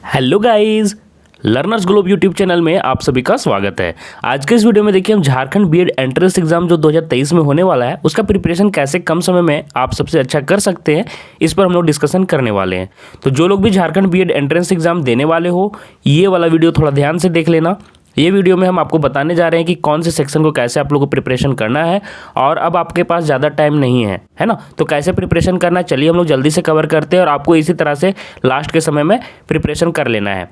Hello guys, learners globe YouTube channel में आप सभी का स्वागत है। आज के इस वीडियो में देखिए हम झारखंड बीएड एंट्रेंस एग्जाम जो 2023 में होने वाला है उसका प्रिपरेशन कैसे कम समय में आप सबसे अच्छा कर सकते हैं, इस पर हम लोग डिस्कशन करने वाले हैं। तो जो लोग भी झारखंड बीएड एंट्रेंस एग्जाम देने वाले हो, ये वाला वीडियो थोड़ा ध्यान से देख लेना। ये वीडियो में हम आपको बताने जा रहे हैं कि कौन से सेक्शन को कैसे आप लोगों को प्रिपरेशन करना है, और अब आपके पास ज़्यादा टाइम नहीं है ना, तो कैसे प्रिपरेशन करना है चलिए हम लोग जल्दी से कवर करते हैं, और आपको इसी तरह से लास्ट के समय में प्रिपरेशन कर लेना है।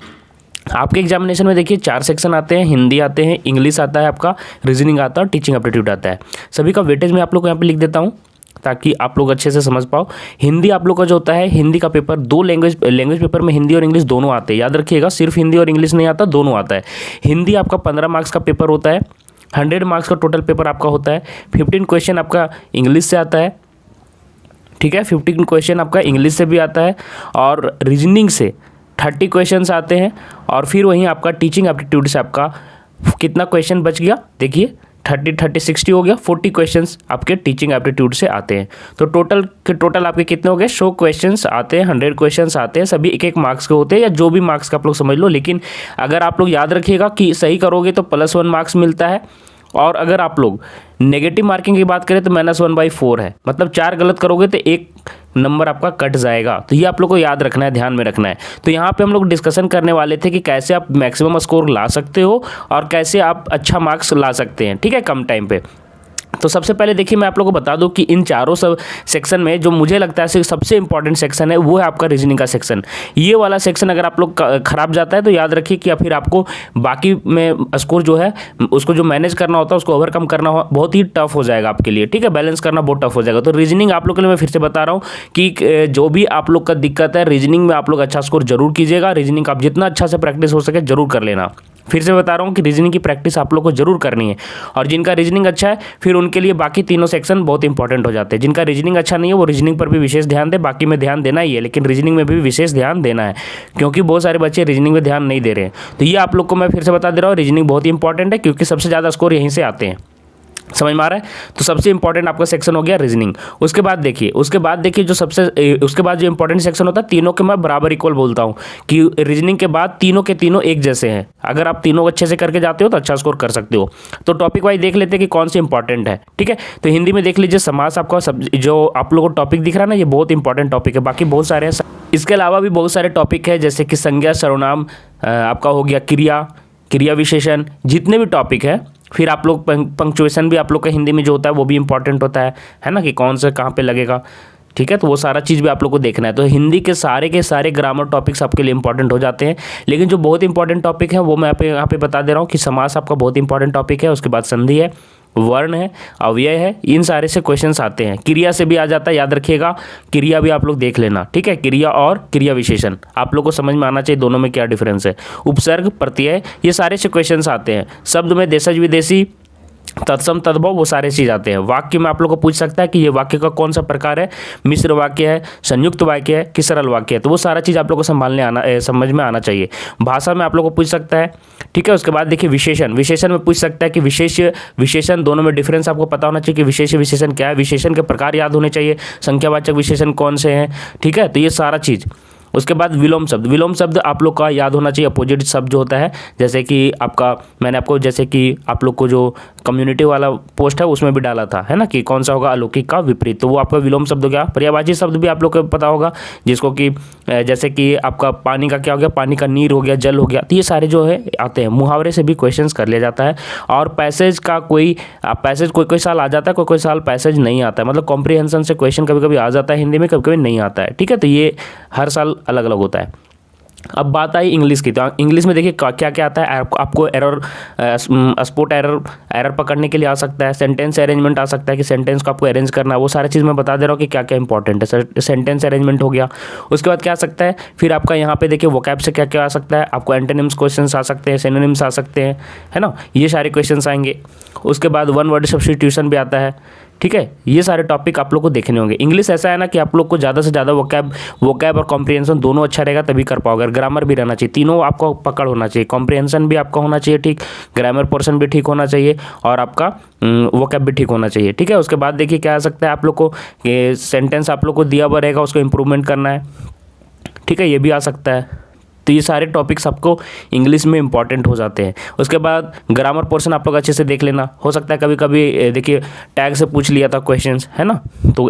आपके एग्जामिनेशन में देखिए 4 सेक्शन आते हैं, हिंदी आते हैं, इंग्लिश आता है, आपका रीजनिंग आता है और टीचिंग एप्टीट्यूड आता है। सभी का वेटेज मैं आप लोग को यहाँ पे लिख देता हूँ ताकि आप लोग अच्छे से समझ पाओ। हिंदी आप लोग का जो होता है, हिंदी का पेपर 2 लैंग्वेज पेपर में हिंदी और इंग्लिश दोनों आते हैं, याद रखिएगा, सिर्फ हिंदी और इंग्लिश नहीं आता, दोनों आता है। हिंदी आपका 15 मार्क्स का पेपर होता है, 100 मार्क्स का टोटल पेपर आपका होता है। 15 क्वेश्चन आपका इंग्लिश से आता है, ठीक है, 15 क्वेश्चन आपका इंग्लिश से भी आता है, और रीजनिंग से 30 क्वेश्चंस आते हैं, और फिर वहीं आपका टीचिंग एप्टीट्यूड से आपका कितना क्वेश्चन बच गया, देखिए 30 60 हो गया, 40 क्वेश्चंस आपके टीचिंग एप्टीट्यूड से आते हैं। तो टोटल आपके कितने हो गए, 100 क्वेश्चंस आते हैं, 100 क्वेश्चंस आते हैं, सभी एक मार्क्स के होते हैं, या जो भी मार्क्स का आप लोग समझ लो। लेकिन अगर आप लोग याद रखिएगा कि सही करोगे तो +1 मार्क्स मिलता है, और अगर आप लोग नेगेटिव मार्किंग की बात करें तो -1/4 है, मतलब 4 गलत करोगे तो 1 नंबर आपका कट जाएगा। तो ये आप लोग को याद रखना है, ध्यान में रखना है। तो यहाँ पे हम लोग डिस्कशन करने वाले थे कि कैसे आप मैक्सिमम स्कोर ला सकते हो और कैसे आप अच्छा मार्क्स ला सकते हैं, ठीक है, कम टाइम पे। तो सबसे पहले देखिए मैं आप लोगों को बता दूं कि इन चारों सब सेक्शन में जो मुझे लगता है सबसे इंपॉर्टेंट सेक्शन है वो है आपका रीजनिंग का सेक्शन। ये वाला सेक्शन अगर आप लोग खराब जाता है तो याद रखिए कि फिर आपको बाकी में स्कोर जो है उसको जो मैनेज करना होता है, उसको ओवरकम करना बहुत ही टफ हो जाएगा आपके लिए, ठीक है, बैलेंस करना बहुत टफ हो जाएगा। तो रीजनिंग आप लोग के लिए मैं फिर से बता रहा हूँ कि जो भी आप लोग का दिक्कत है, रीजनिंग में आप लोग अच्छा स्कोर जरूर कीजिएगा। रीजनिंग आप जितना अच्छा से प्रैक्टिस हो सके जरूर कर लेना। फिर से बता रहा हूँ कि रीजनिंग की प्रैक्टिस आप लोग को जरूर करनी है, और जिनका रीजनिंग अच्छा है फिर उनके लिए बाकी तीनों सेक्शन बहुत इंपॉर्टेंट हो जाते हैं। जिनका रीजनिंग अच्छा नहीं है वो रीजनिंग पर भी विशेष ध्यान दे, बाकी में ध्यान देना ही है, लेकिन रीजनिंग में भी विशेष ध्यान देना है, क्योंकि बहुत सारे बच्चे रीजनिंग में ध्यान नहीं दे रहे हैं। तो ये आप लोग को मैं फिर से बता दे रहा हूँ, रीजनिंग बहुत इंपॉर्टेंट है, क्योंकि सबसे ज़्यादा स्कोर यहीं से आते हैं, समझ में आ रहा है। तो सबसे इंपॉर्टेंट आपका सेक्शन हो गया रीजनिंग। उसके बाद देखिए जो उसके बाद जो इंपॉर्टेंट सेक्शन होता है, तीनों के मैं बराबर इक्वल बोलता हूँ कि रीजनिंग के बाद तीनों के तीनों एक जैसे हैं। अगर आप तीनों अच्छे से करके जाते हो तो अच्छा स्कोर कर सकते हो। तो टॉपिक वाइज देख लेते हैं कि कौन से इंपॉर्टेंट है, ठीक है। तो हिंदी में देख लीजिए, समास आपका जो आप लोगों को टॉपिक दिख रहा है ना, ये बहुत इंपॉर्टेंट टॉपिक है। बाकी बहुत सारे हैं, इसके अलावा भी बहुत सारे टॉपिक है, जैसे कि संज्ञा, सर्वनाम, आपका हो गया क्रिया विशेषण, जितने भी टॉपिक है। फिर आप लोग पंक्चुएशन भी आप लोग का हिंदी में जो होता है वो भी इंपॉर्टेंट होता है ना, कि कौन सा कहाँ पे लगेगा, ठीक है। तो वो सारा चीज़ भी आप लोग को देखना है। तो हिंदी के सारे ग्रामर टॉपिक्स आपके लिए इंपॉर्टेंट हो जाते हैं। लेकिन जो बहुत इंपॉर्टेंट टॉपिक है वो मैं यहाँ पे बता दे रहा हूँ कि समास आपका बहुत इंपॉर्टेंट टॉपिक है। उसके बाद संधि है, वर्ण है, अव्यय है, इन सारे से क्वेश्चंस आते हैं। क्रिया से भी आ जाता है, याद रखिएगा, क्रिया भी आप लोग देख लेना, ठीक है। क्रिया और क्रिया विशेषण आप लोग को समझ में आना चाहिए दोनों में क्या डिफरेंस है। उपसर्ग, प्रत्यय, ये सारे से क्वेश्चंस आते हैं। शब्द में देशज विदेशी, तत्सम, तद्भव, वो सारे चीज़ आते हैं। वाक्य में आप लोग को पूछ सकता है कि ये वाक्य का कौन सा प्रकार है, मिश्र वाक्य है, संयुक्त वाक्य है कि सरल वाक्य है, तो वो सारा चीज़ आप लोग को समझ में आना चाहिए। भाषा में आप लोग को पूछ सकता है, ठीक है। उसके बाद देखिए विशेषण में पूछ सकता है कि विशेष विशेषण, दोनों में डिफरेंस आपको पता होना चाहिए कि विशेष विशेषण क्या है, विशेषण के प्रकार याद होने चाहिए, संख्यावाचक विशेषण कौन से हैं, ठीक है। तो ये सारा चीज़। उसके बाद विलोम शब्द आप लोग का याद होना चाहिए, अपोजिट शब्द जो होता है, जैसे कि मैंने आपको जैसे कि आप लोग को जो कम्युनिटी वाला पोस्ट है उसमें भी डाला था, है ना, कि कौन सा होगा अलौकिक का विपरीत, तो वो आपका विलोम शब्द हो गया। पर्यायवाची शब्द भी आप लोग को पता होगा, जिसको कि जैसे कि आपका पानी का क्या हो गया, पानी का नीर हो गया, जल हो गया, तो ये सारे जो है आते हैं। मुहावरे से भी क्वेश्चंस कर लिया जाता है। और पैसेज का कोई साल आ जाता है, कोई साल पैसेज नहीं आता है, मतलब कॉम्प्रिहेंशन से क्वेश्चन कभी कभी आ जाता है हिंदी में, कभी कभी नहीं आता है, ठीक है। तो ये हर साल अलग अलग होता है। अब बात आई इंग्लिश की, तो इंग्लिश में देखिए क्या क्या आता है आपको। स्पॉट एरर पकड़ने के लिए आ सकता है, सेंटेंस अरेंजमेंट आ सकता है कि सेंटेंस को आपको अरेंज करना है, वो सारी चीज़ मैं बता दे रहा हूँ कि क्या क्या इंपॉर्टेंट है। सेंटेंस अरेंजमेंट हो गया। उसके बाद क्या आ सकता है, फिर आपका यहाँ पे देखिए वोकैब से क्या क्या आ सकता है, आपको एंटोनिम्स क्वेश्चंस आ सकते हैं, सिनोनिम्स आ सकते हैं, है ना, ये सारे क्वेश्चंस आएंगे। उसके बाद वन वर्ड सब्स्टिट्यूशन भी आता है, ठीक है। ये सारे टॉपिक आप लोग को देखने होंगे। इंग्लिश ऐसा है ना कि आप लोग को ज़्यादा से ज़्यादा वोकैब और कॉम्प्रिहेंशन दोनों अच्छा रहेगा तभी कर पाओगे। ग्रामर भी रहना चाहिए, तीनों आपको पकड़ होना चाहिए, कॉम्प्रिहेंशन भी आपका होना चाहिए ठीक, ग्रामर पोर्शन भी ठीक होना चाहिए, और आपका वोकैब भी ठीक होना चाहिए, ठीक है। उसके बाद देखिए क्या आ सकता है आप लोग को, सेंटेंस आप लोग को दिया हुआ रहेगा, उसको इम्प्रूवमेंट करना है, ठीक है, ये भी आ सकता है। तो ये सारे टॉपिक्स आपको इंग्लिश में इंपॉर्टेंट हो जाते हैं। उसके बाद ग्रामर पोर्शन आप लोग अच्छे से देख लेना। हो सकता है कभी कभी देखिए टैग से पूछ लिया था क्वेश्चंस, है ना, तो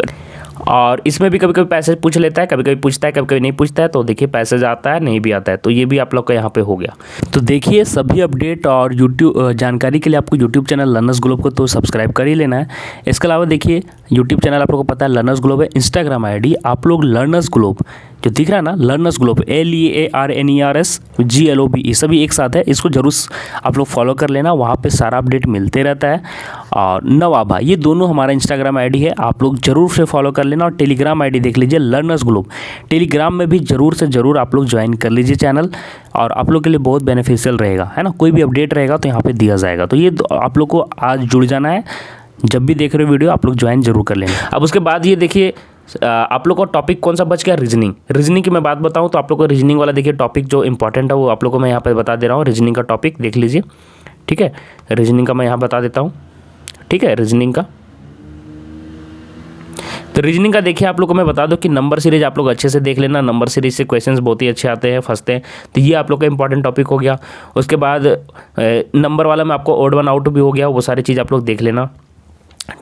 और इसमें भी कभी कभी पैसेज पूछ लेता है, कभी कभी पूछता है, कभी कभी नहीं पूछता है। तो देखिए पैसेज आता है, नहीं भी आता है, तो ये भी आप लोग का यहाँ पे हो गया। तो देखिए सभी अपडेट और यूट्यूब जानकारी के लिए आपको यूट्यूब चैनल लर्नर्स ग्लोब को तो सब्सक्राइब कर ही लेना है। इसके अलावा देखिए यूट्यूब चैनल आप लोग को पता है लर्नर्स ग्लोब है, इंस्टाग्राम आईडी आप लोग लर्नर्स ग्लोब जो दिख रहा है ना, लर्नर्स ग्लोब LEARNERSGLOBE सभी एक साथ है, इसको जरूर आप लोग फॉलो कर लेना, वहाँ पे सारा अपडेट मिलते रहता है। और नवाबा ये दोनों हमारा इंस्टाग्राम आईडी है, आप लोग जरूर से फॉलो कर लेना। और टेलीग्राम आईडी देख लीजिए लर्नर्स ग्लोब, टेलीग्राम में भी जरूर से जरूर आप लोग ज्वाइन कर लीजिए चैनल, और आप लोग के लिए बहुत बेनिफिशियल रहेगा, है ना। कोई भी अपडेट रहेगा तो यहाँ पर दिया जाएगा। तो ये आप लोग को आज जुड़ जाना है, जब भी देख रहे हो वीडियो आप लोग ज्वाइन जरूर कर लेना। अब उसके बाद ये देखिए आप लोग को टॉपिक कौन सा बच गया, रीजनिंग की मैं बात बताऊं तो आप लोग को रीजनिंग वाला देखिए टॉपिक जो इंपॉर्टेंट है वो आप लोग को मैं यहाँ पे बता दे रहा हूँ। रीजनिंग का टॉपिक देख लीजिए, ठीक है। रीजनिंग का मैं यहाँ बता देता हूँ, ठीक है। रीजनिंग का तो रीजनिंग का देखिए आप लोग को मैं बता दूं कि नंबर सीरीज आप लोग अच्छे से देख लेना। नंबर सीरीज से क्वेश्चंस बहुत ही अच्छे आते हैं, फंसते हैं, तो ये आप लोग का इंपॉर्टेंट टॉपिक हो गया। उसके बाद नंबर वाला में आपको ओड वन आउट भी हो गया, वो सारी चीज़ आप लोग देख लेना,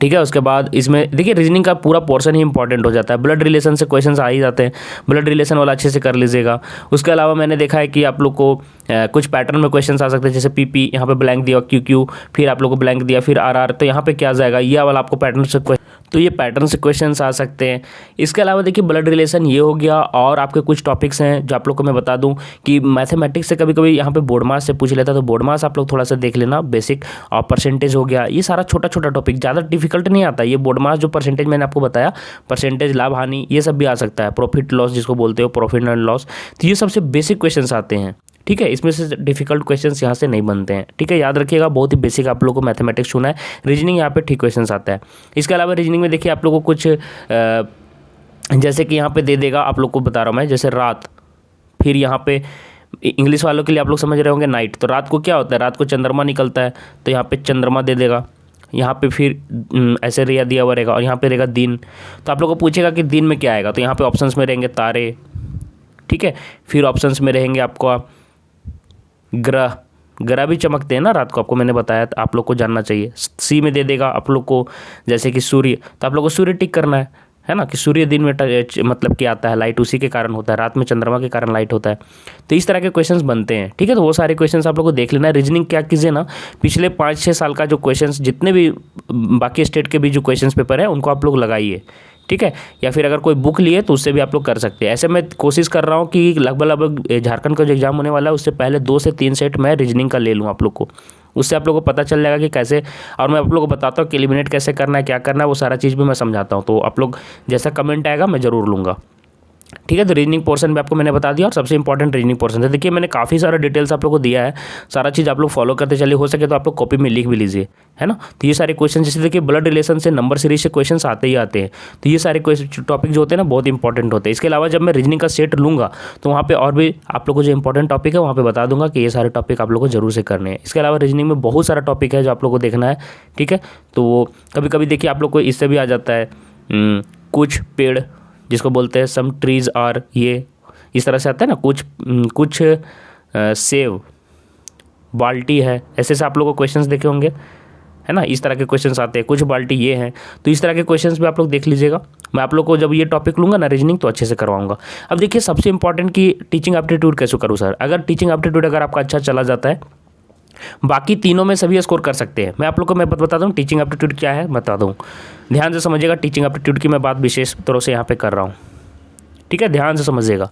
ठीक है। उसके बाद इसमें देखिए रीजनिंग का पूरा पोर्शन ही इंपॉर्टेंट हो जाता है। ब्लड रिलेशन से क्वेश्चंस आ ही जाते हैं, ब्लड रिलेशन वाला अच्छे से कर लीजिएगा। उसके अलावा मैंने देखा है कि आप लोग को कुछ पैटर्न में क्वेश्चंस आ सकते हैं, जैसे PP यहाँ पे ब्लैंक दिया, QQ फिर आप लोग को ब्लैंक दिया, फिर RR, तो यहाँ पे क्या जाएगा, ये वाला आपको पैटर्न से तो ये पैटर्न से क्वेश्चंस आ सकते हैं। इसके अलावा देखिए ब्लड रिलेशन ये हो गया, और आपके कुछ टॉपिक्स हैं जो आप लोग को मैं बता दूं कि मैथमेटिक्स से कभी कभी यहाँ पे बोर्ड मास से पूछ लेता है, तो बोर्ड मास आप लोग थोड़ा सा देख लेना, बेसिक और परसेंटेज हो गया। ये सारा छोटा छोटा टॉपिक ज़्यादा डिफिकल्ट नहीं आता। ये बोर्ड मास जो परसेंटेज मैंने आपको बताया, परसेंटेज, लाभ हानि, ये सब भी आ सकता है, प्रॉफिट लॉस जिसको बोलते हो, प्रॉफिट एंड लॉस, तो ये सबसे बेसिक क्वेश्चंस आते हैं, ठीक है। इसमें से डिफिकल्ट क्वेश्चंस यहाँ से नहीं बनते हैं, ठीक है। याद रखिएगा, बहुत ही बेसिक आप लोगों को मैथमेटिक्स सुना है। रीजनिंग यहाँ पे ठीक क्वेश्चंस आता है। इसके अलावा रीजनिंग में देखिए आप लोगों को कुछ जैसे कि यहाँ पे दे देगा, आप लोग को बता रहा हूँ मैं, जैसे रात, फिर यहाँ पे इंग्लिश वालों के लिए आप लोग समझ रहे होंगे नाइट, तो रात को क्या होता है, रात को चंद्रमा निकलता है, तो यहाँ पे चंद्रमा दे देगा। यहाँ पे फिर ऐसे रिया दिया हुआ रहेगा, और यहाँ पे रहेगा दिन, तो आप लोग को पूछेगा कि दिन में क्या आएगा, तो यहाँ पे ऑप्शंस में रहेंगे तारे, ठीक है। फिर ऑप्शंस में रहेंगे आपको ग्रह भी चमकते हैं ना रात को, आपको मैंने बताया, तो आप लोग को जानना चाहिए। सी में दे देगा आप लोग को जैसे कि सूर्य, तो आप लोग को सूर्य टिक करना है ना, कि सूर्य दिन में मतलब क्या आता है, लाइट उसी के कारण होता है, रात में चंद्रमा के कारण लाइट होता है। तो इस तरह के क्वेश्चंस बनते हैं, ठीक है। तो वो सारे क्वेश्चंस आप लोग को देख लेना है। रीजनिंग क्या कीजिए ना, पिछले 5-6 साल का जो क्वेश्चंस, जितने भी बाकी स्टेट के भी जो क्वेश्चंस पेपर है उनको आप लोग लगाइए, ठीक है। या फिर अगर कोई बुक लिए तो उससे भी आप लोग कर सकते हैं। ऐसे मैं कोशिश कर रहा हूँ कि लगभग झारखंड का जो एग्जाम होने वाला है उससे पहले 2 से 3 सेट मैं रीजनिंग का ले लूँ आप लोग को, उससे आप लोग को पता चल जाएगा कि कैसे, और मैं आप लोग को बताता हूँ कि एलिमिनेट कैसे करना है, क्या करना है, वो सारा चीज़ भी मैं समझाता हूँ। तो आप लोग जैसा कमेंट आएगा मैं ज़रूर लूँगा, ठीक है। तो रीजनिंग पोर्शन भी आपको मैंने बता दिया, और सबसे इंपॉर्टेंट रीजनिंग पोर्शन है। देखिए मैंने काफ़ी सारा डिटेल्स आप लोग को दिया है, सारा चीज़ आप लोग फॉलो करते चलिए, हो सके तो आप लोग कॉपी में लिख भी लीजिए, है ना। तो ये सारे क्वेश्चन, जैसे देखिए ब्लड रिलेशन से, नंबर सीरीज से क्वेश्चन आते ही आते हैं, तो ये सारे टॉपिक जो होते हैं ना बहुत इंपॉर्टेंट होते हैं। इसके अलावा जब मैं रीजनिंग का सेट लूँगा तो वहाँ पर और भी आप लोग को जो इंपॉर्टेंट टॉपिक है वहाँ पर बता दूंगा कि ये सारे टॉपिक आप लोग को जरूर से करने हैं। इसके अलावा रीजनिंग में बहुत सारा टॉपिक है जो आप लोग को देखना है, ठीक है। तो कभी कभी देखिए आप लोग को इससे भी आ जाता है कुछ पेड़, जिसको बोलते हैं सम ट्रीज आर, ये इस तरह से आता है ना, कुछ सेव, बाल्टी है, ऐसे से आप लोगों को क्वेश्चंस देखे होंगे, है ना। इस तरह के क्वेश्चंस आते हैं, कुछ बाल्टी ये हैं, तो इस तरह के क्वेश्चंस भी आप लोग देख लीजिएगा। मैं आप लोग को जब ये टॉपिक लूँगा ना रीजनिंग तो अच्छे से करवाऊंगा। अब देखिए सबसे इंपॉर्टेंट कि टीचिंग एप्टीट्यूड कैसे करूँ सर। अगर टीचिंग एप्टीट्यूड अगर आपका अच्छा चला जाता है, बाकी तीनों में सभी स्कोर कर सकते हैं। मैं आप लोग को मैं बताता हूँ टीचिंग एप्टीट्यूड क्या है, बता दूँ, ध्यान से समझिएगा। टीचिंग एप्टीट्यूड की मैं बात विशेष तौर से यहाँ पे कर रहा हूँ, ठीक है, ध्यान से समझिएगा।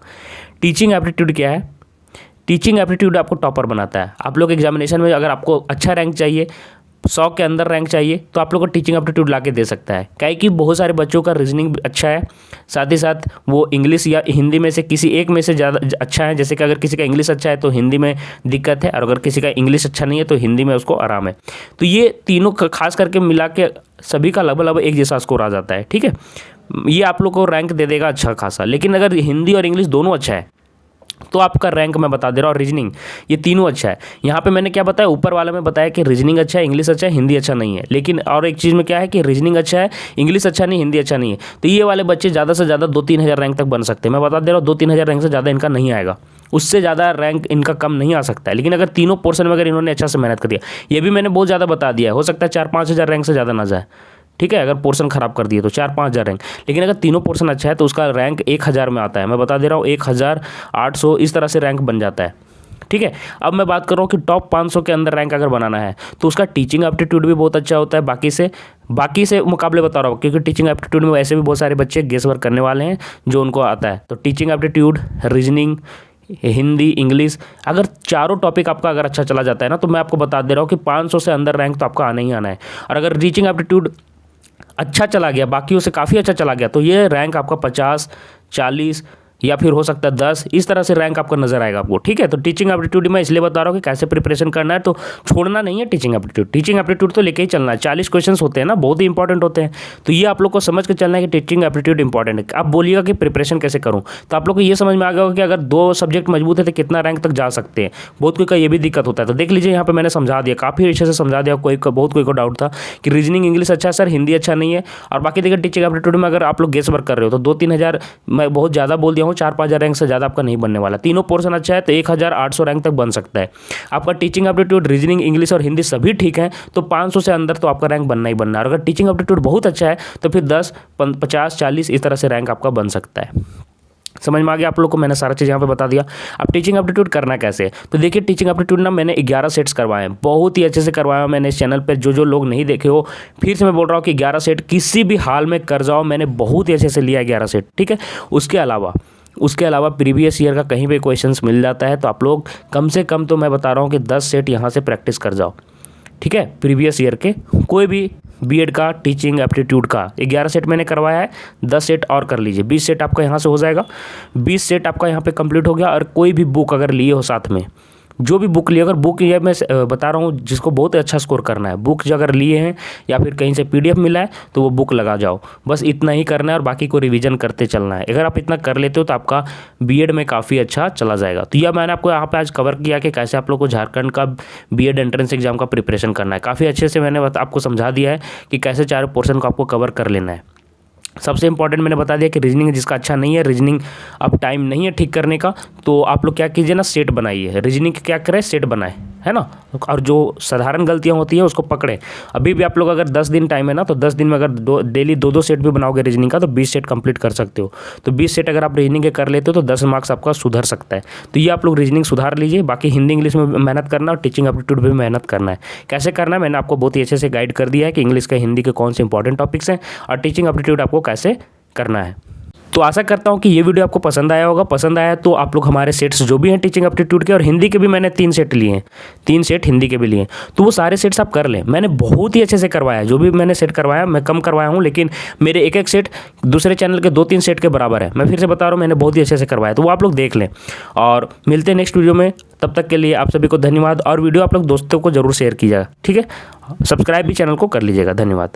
टीचिंग एप्टीट्यूड क्या है, टीचिंग एप्टीट्यूड आपको टॉपर बनाता है। आप लोग एग्जामिनेशन में अगर आपको अच्छा रैंक चाहिए, 100 के अंदर रैंक चाहिए, तो आप लोग को टीचिंग एप्टीट्यूड ला के दे सकता है। क्या है कि बहुत सारे बच्चों का रीजनिंग अच्छा है, साथ ही साथ वो इंग्लिश या हिंदी में से किसी एक में से ज़्यादा अच्छा है। जैसे कि अगर किसी का इंग्लिश अच्छा है तो हिंदी में दिक्कत है, और अगर किसी का इंग्लिश अच्छा नहीं है तो हिंदी में उसको आराम है। तो ये तीनों खास करके मिला के सभी का लगभग एक जैसा स्कोर आ जाता है, ठीक है। ये आप लोग को रैंक दे देगा अच्छा खासा। लेकिन अगर हिंदी और इंग्लिश दोनों अच्छा है तो आपका रैंक मैं बता दे रहा हूँ, रीजनिंग ये तीनों अच्छा है। यहाँ पे मैंने क्या बताया, ऊपर वाला में बताया कि रीजनिंग अच्छा है, इंग्लिश अच्छा है, हिंदी अच्छा नहीं है। लेकिन और एक चीज़ में क्या है कि रीजनिंग अच्छा है, इंग्लिश अच्छा नहीं, हिंदी अच्छा नहीं है। तो ये वाले बच्चे ज़्यादा से ज़्यादा 2-3 हज़ार रैंक तक बन सकते हैं। मैं बता दे रहा हूँ 2-3 हज़ार रैंक से ज़्यादा इनका नहीं आएगा। उससे ज़्यादा रैंक इनका कम नहीं आ सकता है। लेकिन अगर तीनों पोर्शन में अगर इन्होंने अच्छा से मेहनत कर दिया, ये भी मैंने बहुत ज़्यादा बता दिया है, हो सकता है 4-5 हज़ार रैंक से ज़्यादा ना जाए, ठीक है, अगर पोर्शन खराब कर दिए तो 4-5 हज़ार रैंक। लेकिन अगर तीनों पोर्शन अच्छा है तो उसका रैंक 1000 में आता है, मैं बता दे रहा हूँ, 1800 इस तरह से रैंक बन जाता है, ठीक है। अब मैं बात कर रहा हूँ कि टॉप 500 के अंदर रैंक अगर बनाना है तो उसका टीचिंग एप्टीट्यूड भी बहुत अच्छा होता है बाकी से मुकाबले बता रहा हूँ, क्योंकि टीचिंग एप्टीट्यूड में वैसे भी बहुत सारे बच्चे गेस वर्क करने वाले हैं जो उनको आता है। तो teaching aptitude, reasoning, Hindi, English, अगर चारों टॉपिक आपका अगर अच्छा चला जाता है ना, तो मैं आपको बता दे रहा हूँ कि 500 से अंदर रैंक तो आपका आना ही आना है। और अगर टीचिंग एप्टीट्यूड अच्छा चला गया, बाकियों से काफ़ी अच्छा चला गया, तो ये रैंक आपका 50, 40 या फिर हो सकता है 10, इस तरह से रैंक आपको नजर आएगा आपको, ठीक है। तो टीचिंग एप्टीट्यूड मैं इसलिए बता रहा हूँ कि कैसे प्रिपरेशन करना है, तो छोड़ना नहीं है टीचिंग एप्टीट्यूड तो लेके ही चलना है। 40 क्वेश्चंस होते हैं ना, बहुत ही इंपॉर्टेंट होते हैं, तो ये आप लोग को समझ के चलना है कि टीचिंग एप्टीट्यूड इंपॉर्टेंट है। आप बोलिएगा कि प्रिपरेशन कैसे करूँ, तो आप लोग को ये समझ में आ गया होगा कि अगर 2 सब्जेक्ट मजबूत है तो कितना रैंक तक जा सकते हैं। बहुत कोई का ये भी दिक्कत होता है, तो देख लीजिए यहाँ पर मैंने समझा दिया, काफ़ी अच्छे से समझा दिया। बहुत कोई को डाउट था कि रीजनिंग इंग्लिश अच्छा है सर, हिंदी अच्छा नहीं है, और बाकी देखिए टीचिंग एप्टीट्यूड में अगर आप लोग गेस वर्क कर रहे हो तो 2-3 हज़ार, मैं बहुत ज़्यादा बोल दिया हूँ, 4-5 हज़ार रैंक से ज़्यादा आपका नहीं बनने वाला। तीनों पोर्शन अच्छा है तो 1800 रैंक तक बन सकता है आपका। टीचिंग एप्टीट्यूड, रीजनिंग, इंग्लिश और हिंदी सभी ठीक है तो 500 से अंदर तो आपका रैंक बनना ही बनना है। और अगर टीचिंग एप्टीट्यूड बहुत अच्छा है तो फिर 10, 50, 40 इस तरह से रैंक आपका बन सकता है। समझ में आ गया आप लोग को, मैंने सारा चीज़ यहाँ पे बता दिया। अब टीचिंग एप्टीट्यूड करना कैसे है, तो देखिए टीचिंग एप्टीट्यूड ना मैंने 11 सेट्स करवाए हैं, बहुत ही अच्छे से करवाया मैंने इस चैनल पे। जो लोग नहीं देखे हो, फिर से मैं बोल रहा हूँ कि 11 सेट किसी भी हाल में कर जाओ, मैंने बहुत ही अच्छे से लिया है 11 सेट, ठीक है। उसके अलावा प्रीवियस ईयर का कहीं भी क्वेश्चंस मिल जाता है, तो आप लोग कम से कम तो मैं बता रहा हूँ कि 10 सेट यहाँ से प्रैक्टिस कर जाओ, ठीक है। प्रीवियस ईयर के कोई भी बीएड का टीचिंग एप्टीट्यूड का 11 सेट मैंने करवाया है, 10 सेट और कर लीजिए, 20 सेट आपका यहाँ से हो जाएगा। 20 सेट आपका यहाँ पे कंप्लीट हो गया। और कोई भी बुक अगर लिए हो साथ में, जो भी बुक लिए, अगर बुक ये मैं बता रहा हूँ जिसको बहुत अच्छा स्कोर करना है, बुक जो अगर लिए हैं या फिर कहीं से पीडीएफ मिला है तो वो बुक लगा जाओ, बस इतना ही करना है और बाकी को रिवीजन करते चलना है। अगर आप इतना कर लेते हो तो आपका बीएड में काफ़ी अच्छा चला जाएगा। तो यह मैंने आपको यहाँ पे आज कवर किया कि कैसे आप लोग को झारखंड का बीएड एंट्रेंस एग्जाम का प्रिपरेशन करना है। काफ़ी अच्छे से मैंने आपको समझा दिया है कि कैसे चारों पोर्शन को आपको कवर कर लेना है। सबसे इंपॉर्टेंट मैंने बता दिया कि रीजनिंग जिसका अच्छा नहीं है, रीजनिंग अब टाइम नहीं है ठीक करने का, तो आप लोग क्या कीजिए ना, सेट बनाइए। रीजनिंग क्या करें, सेट बनाए, है ना। और जो साधारण गलतियां होती हैं उसको पकड़ें। अभी भी आप लोग अगर 10 दिन टाइम है ना, तो 10 दिन में अगर डेली 2-2 सेट भी बनाओगे रीजनिंग का तो 20 सेट कंप्लीट कर सकते हो। तो 20 सेट अगर आप रीजनिंग के कर लेते हो तो 10 मार्क्स आपका सुधर सकता है। तो ये आप लोग रीजनिंग सुधार लीजिए। बाकी हिंदी इंग्लिश में मेहनत करना और टीचिंग एप्टीट्यूड में भी मेहनत करना है। कैसे करना है मैंने आपको बहुत ही अच्छे से गाइड कर दिया है कि इंग्लिश का हिंदी के कौन से इंपॉर्टेंट टॉपिक्स हैं और टीचिंग एप्टीट्यूड आपको कैसे करना है। तो आशा करता हूं कि ये वीडियो आपको पसंद आया होगा। पसंद आया तो आप लोग हमारे सेट्स जो भी हैं टीचिंग एप्टीट्यूड के और हिंदी के भी, मैंने 3 सेट लिए हैं, 3 सेट हिंदी के भी लिए, तो वो सारे सेट्स आप कर लें। मैंने बहुत ही अच्छे से करवाया, जो भी मैंने सेट करवाया मैं कम करवाया हूँ, लेकिन मेरे एक सेट दूसरे चैनल के 2-3 सेट के बराबर है। मैं फिर से बता रहा हूँ, मैंने बहुत ही अच्छे से करवाया, तो वो आप लोग देख लें। और मिलते हैं नेक्स्ट वीडियो में, तब तक के लिए आप सभी को धन्यवाद। और वीडियो आप लोग दोस्तों को जरूर शेयर कीजिएगा, ठीक है। सब्सक्राइब भी चैनल को कर लीजिएगा। धन्यवाद।